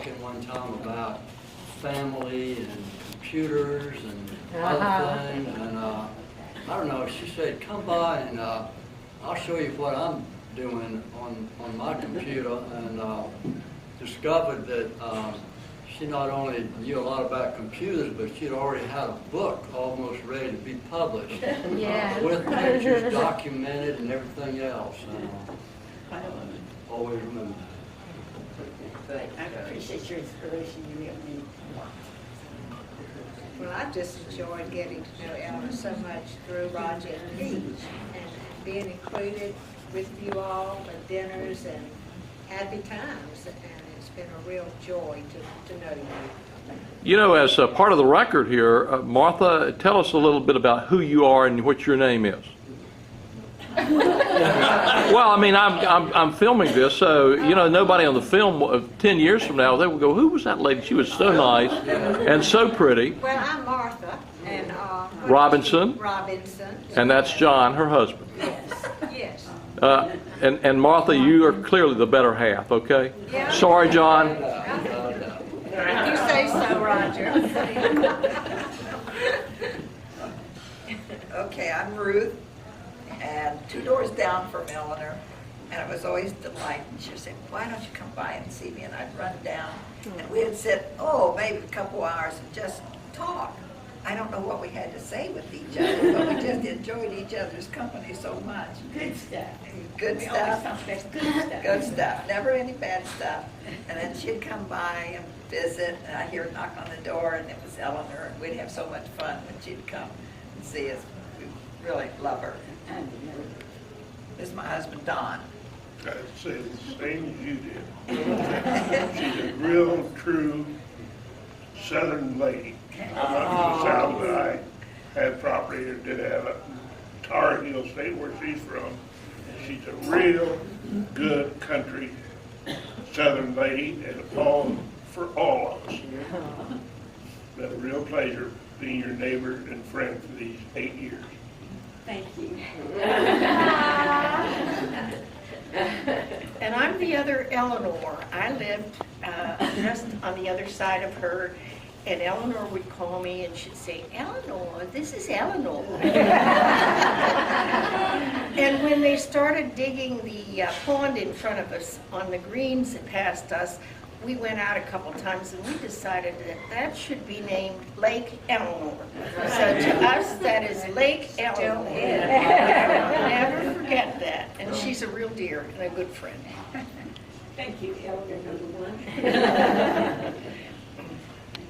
talking one time about family and computers and other things, and I don't know, she said, come by and I'll show you what I'm doing on my computer, and discovered that she not only knew a lot about computers, but she'd already had a book almost ready to be published. With pictures documented and everything else. Always remember that. I appreciate your inspiration. You helped me a lot. Well, I've just enjoyed getting to know Eleanor so much through Roger and Peach, and being included with you all at dinners and happy times, and it's been a real joy to know you. You know, as a part of the record here, Martha, tell us a little bit about who you are and what your name is. Well, I mean, I'm filming this, so, you know, nobody on the film 10 years from now, they will go, who was that lady? She was so nice and so pretty. Well, I'm Martha, and Robinson. Robinson. And that's John, her husband. Yes, yes. And Martha, you are clearly the better half, okay? Yeah. Sorry, John. If you say so, Roger. Okay, I'm Ruth, and 2 doors down from Eleanor, and it was always a delight. And she would say, why don't you come by and see me? And I'd run down, and we'd sit, maybe a couple hours and just talk. I don't know what we had to say with each other, but we just enjoyed each other's company so much. Good stuff. Good We stuff. always found best good stuff. Good stuff. Never any bad stuff. And then she'd come by and visit, and I'd hear her knock on the door, and it was Eleanor, and we'd have so much fun when she'd come and see us. We really love her. This is my husband, Don. I'd say the same as you did. She's a real, true Southern lady. I'm not from the South, but I had property or did have it in Tar Heel State where she's from. And she's a real good country Southern lady, and all for all of us. It's been a real pleasure being your neighbor and friend for these 8 years. Thank you. And I'm the other Eleanor. I lived just on the other side of her, and Eleanor would call me and she'd say, Eleanor, this is Eleanor. And when they started digging the pond in front of us on the greens that passed us, we went out a couple times and we decided that should be named Lake Eleanor. So to us, that is Lake Eleanor. I'll never forget that. And she's a real dear and a good friend. Thank you, Eleanor #1.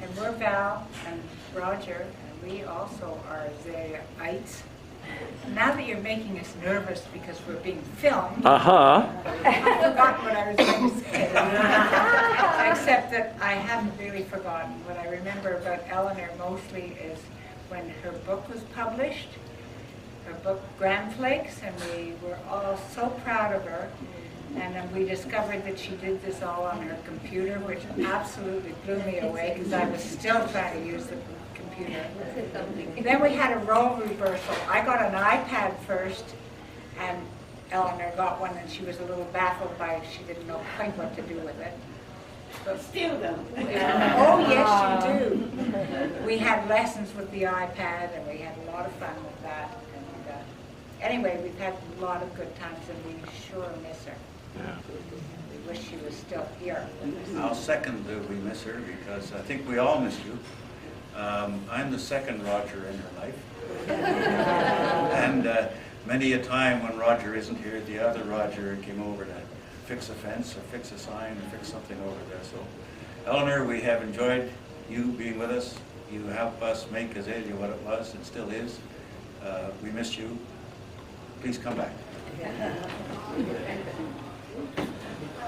And we're Val and Roger, and we also are Azalea-ites. Now that you're making us nervous because we're being filmed, Uh-huh. I forgot what I was going to say. Except that I haven't really forgotten. What I remember about Eleanor mostly is when her book was published, her book Grand Flakes, and we were all so proud of her. And then we discovered that she did this all on her computer, which absolutely blew me away because I was still trying to use the computer. Then we had a role reversal. I got an iPad first, and Eleanor got one, and she was a little baffled by it. She didn't know quite what to do with it. But still though. Oh, yes, you do. We had lessons with the iPad, and we had a lot of fun with that. And anyway, we've had a lot of good times, and we sure miss her. Yeah. We wish she was still here. I'll second that we miss her because I think we all miss you. I'm the second Roger in her life. And many a time when Roger isn't here, the other Roger came over to fix a fence or fix a sign or fix something over there. So, Eleanor, we have enjoyed you being with us. You help us make Azalea what it was and still is. We miss you. Please come back.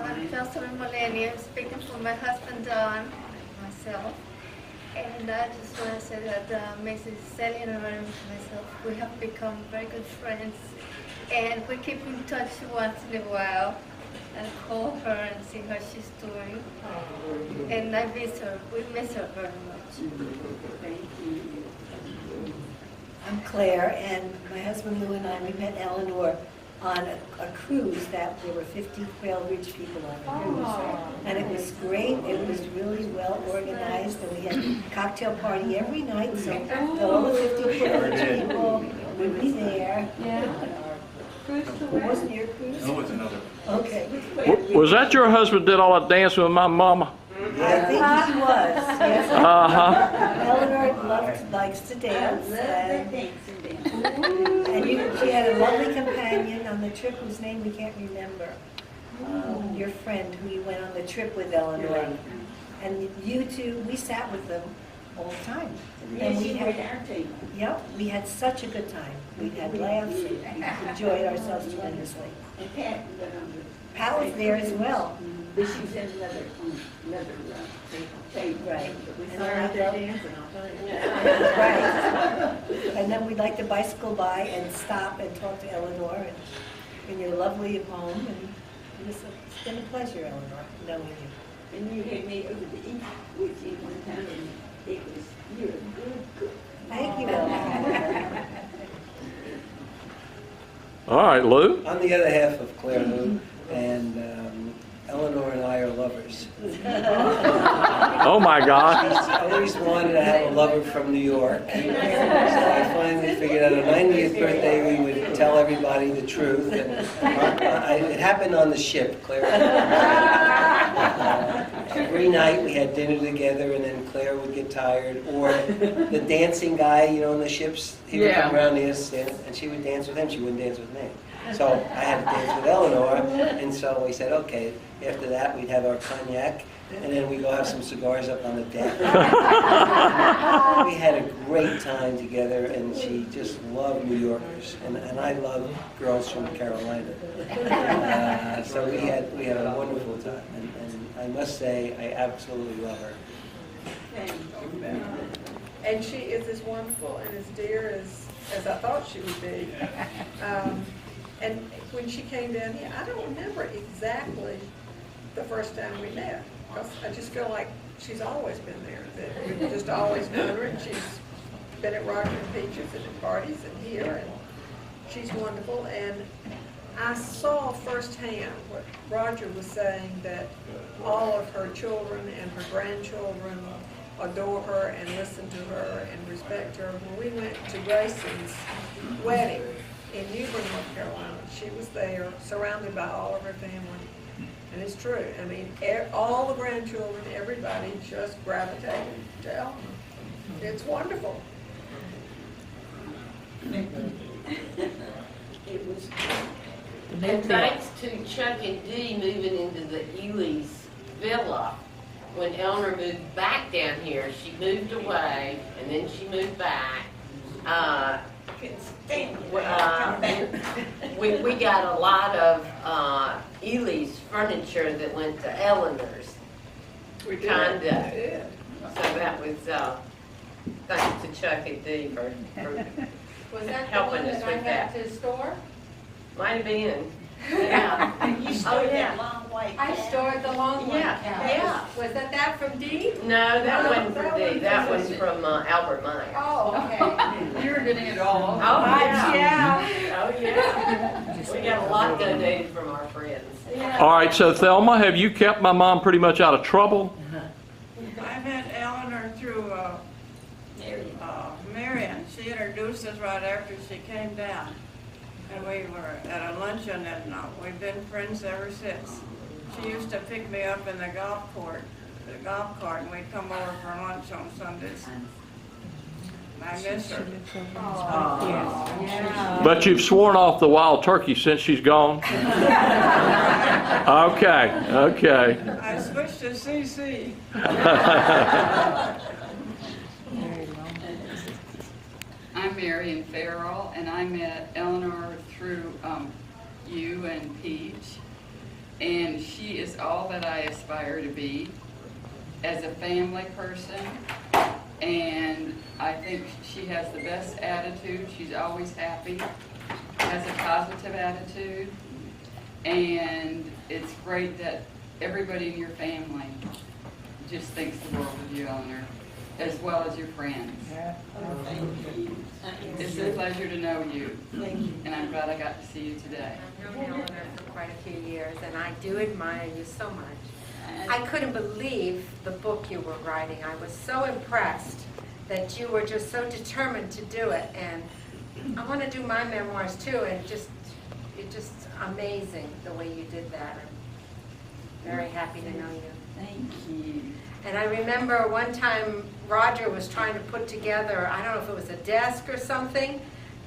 I'm Jocelyn Millennium, speaking for my husband Don, myself. And I just want to say that Mrs. Eleanor and myself, we have become very good friends. And we keep in touch once in a while and call her and see how she's doing. And I miss her. We miss her very much. Thank you. I'm Claire, and my husband Lou and I, we met Eleanor on a cruise that there were 50 Quail Ridge people on the cruise. And it was great, it was really well organized, and we had a cocktail party every night, so all the 50 Quail Ridge people would be there. Wasn't your cruise? No, it's another. Okay. Was that your husband did all that dancing with my mama? I think he was, yes. Eleanor likes to dance, and she had a lovely companion on the trip whose name we can't remember. Your friend who you went on the trip with, Eleanor. And you two, we sat with them all the time. And we had our table. Yep, we had such a good time. We had laughs, and we enjoyed ourselves tremendously. And Pat was there as well. But she's in another table. Right. We And saw her out there dancing, I'll tell you. Right. And then we'd like to bicycle by and stop and talk to Eleanor and your lovely home. And it's been a pleasure, Eleanor, knowing you. And you had me over to eat with you one time, and it was, you're a good cook. Thank you, Eleanor. All right, Lou. I'm the other half of Claire Lou, and Eleanor and I are lovers. Oh my God. She's always wanted to have a lover from New York. So I finally figured out on 90th birthday we would tell everybody the truth. And it happened on the ship, Claire. Every night we had dinner together, and then Claire would get tired. Or the dancing guy, you know, on the ships, he would come around the stand, and she would dance with him. She wouldn't dance with me. So I had to dance with Eleanor, and so we said, okay, after that we'd have our cognac, and then we'd go have some cigars up on the deck. We had a great time together, and she just loved New Yorkers, and I love girls from Carolina. So we had a wonderful time, and I must say I absolutely love her. And she is as wonderful and as dear as I thought she would be. And when she came down here, I don't remember exactly the first time we met, because I just feel like she's always been there, that we've just always known her, and she's been at Roger and Peaches and at parties and here, and she's wonderful. And I saw firsthand what Roger was saying, that all of her children and her grandchildren adore her and listen to her and respect her. When we went to Grayson's wedding in Newbern, North Carolina, she was there, surrounded by all of her family. And it's true. I mean, all the grandchildren, everybody just gravitated to Eleanor. It's wonderful. It was. And thanks to Chuck and Dee moving into the Ely's villa, when Eleanor moved back down here, she moved away, and then she moved back. We got a lot of Ely's furniture that went to Eleanor's. We did. Kinda. So that was thanks to Chuck and Dee for Was that the helping one us that I with had that. to store? Might have been. Yeah. You stored yeah. that long white I cat. stored the long one. Yeah, yeah. Was that from Dee? No, that wasn't that for Dee. wasn't That for was Dee. from Albert Meyer. Oh, okay. You're getting it all. Oh, yeah. Yeah. Oh, yeah. We got a lot donated from our friends. All right, so Thelma, have you kept my mom pretty much out of trouble? I met Eleanor through Marion. She introduced us right after she came down. And we were at a luncheon, and we've been friends ever since. She used to pick me up in the golf cart, and we'd come over for lunch on Sundays. I miss her. But you've sworn off the wild turkey since she's gone? Okay, okay. I switched to CC. I'm Marion Farrell, and I met Eleanor through you and Peach, and she is all that I aspire to be as a family person, and I think she has the best attitude. She's always happy, has a positive attitude, and it's great that everybody in your family just thinks the world of you, Eleanor, as well as your friends. Oh, thank you. It's It's a pleasure to know you. Thank you. And I'm glad I got to see you today. I've known Eleanor for quite a few years, and I do admire you so much. I couldn't believe the book you were writing. I was so impressed that you were just so determined to do it, and I want to do my memoirs too, and it's just amazing the way you did that. I'm very happy to know you. Thank you. And I remember one time Roger was trying to put together, I don't know if it was a desk or something,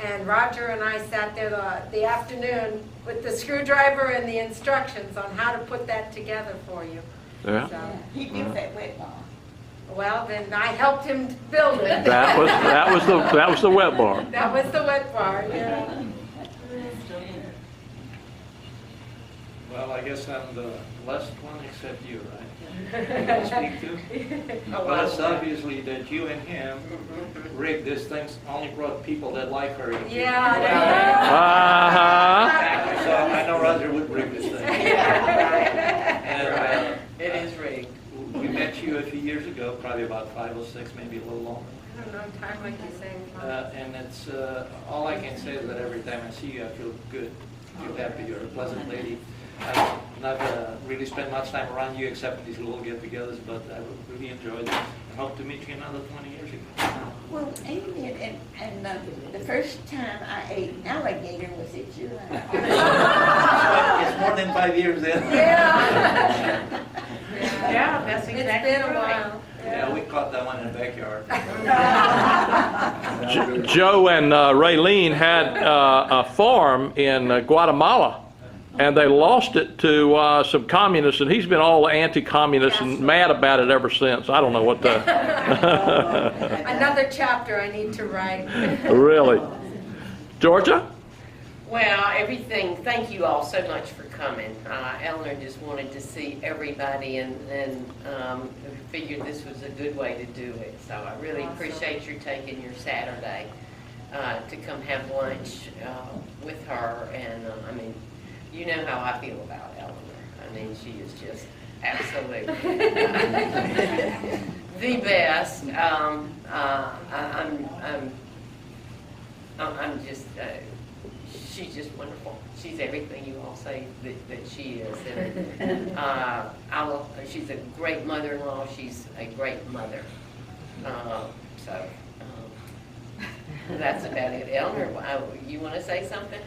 and Roger and I sat there the afternoon with the screwdriver and the instructions on how to put that together for you. Yeah. So, He built that wet bar. well, then I helped him build it. That was the wet bar. That was the wet bar, yeah. Well, I guess I'm the last one except you, right? To speak to? Oh, Well, it's obviously that you and him rigged this thing, only brought people that like her. Yeah, So I know Roger would rig this thing. And, It is rigged. we met you a few years ago, probably about 5 or 6, maybe a little longer. I don't know, time like you say. And it's, all I can say is that every time I see you, I feel good. I feel happy. You're a pleasant lady. I've not really spent much time around you except these little get-togethers, but I really enjoyed it. I hope to meet you another 20 years ago. Well, amen. And the first time I ate alligator was at your house. It's more than 5 years then. Yeah. Yeah, that's exactly right. It's been a while. Yeah, we caught that one in the backyard. Joe and Raylene had a farm in Guatemala, and they lost it to some communists, and he's been all anti-communist and mad about it ever since. I don't know what the... Another chapter I need to write. Really? Georgia? Well, everything, thank you all so much for coming. Eleanor just wanted to see everybody and figured this was a good way to do it. So I really appreciate your taking your Saturday to come have lunch with her. And I mean, you know how I feel about Eleanor. I mean, she is just absolutely the best. I'm just... she's just wonderful. She's everything you all say that she is. And she's a great mother-in-law. She's a great mother. That's about it. Eleanor, you want to say something?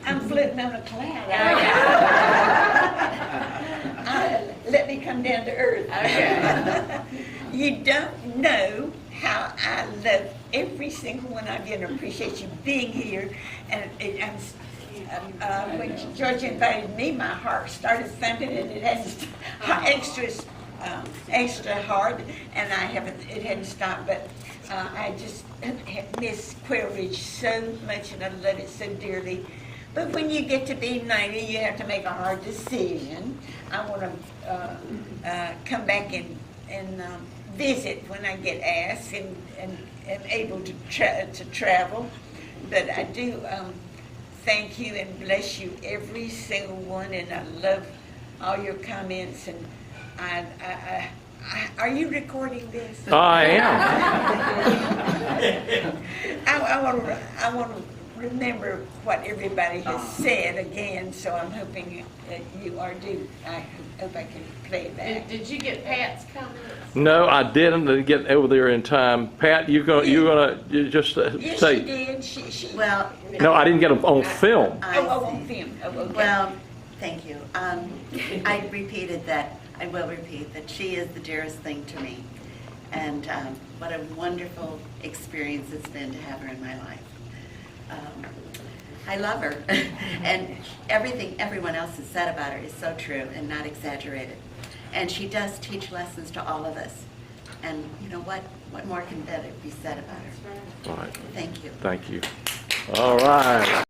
I'm floating on a cloud. Let me come down to earth. Okay. You don't know how I love every single one of you and appreciate you being here. And when Georgia invited me, my heart started thumping, and it hadn't extra hard, and it hadn't stopped. But I just miss Quail Ridge so much, and I love it so dearly. But when you get to be 90, you have to make a hard decision. I want to come back and visit when I get asked and am able to travel. But I do thank you and bless you, every single one, and I love all your comments. And are you recording this? I am. I want to remember what everybody has said again, so I'm hoping that you are due. I hope I can play it back. Did you get Pat's comments? No, I didn't get over there in time. Pat, you gonna just Yes, say? she did. She Well, No, I didn't get them on film. on film. Oh, okay. well, thank you. I repeated that. I will repeat that she is the dearest thing to me, and what a wonderful experience it's been to have her in my life. I love her, and everything everyone else has said about her is so true and not exaggerated. And she does teach lessons to all of us. And you know what? What more can better be said about her? All right. Thank you. Thank you. All right.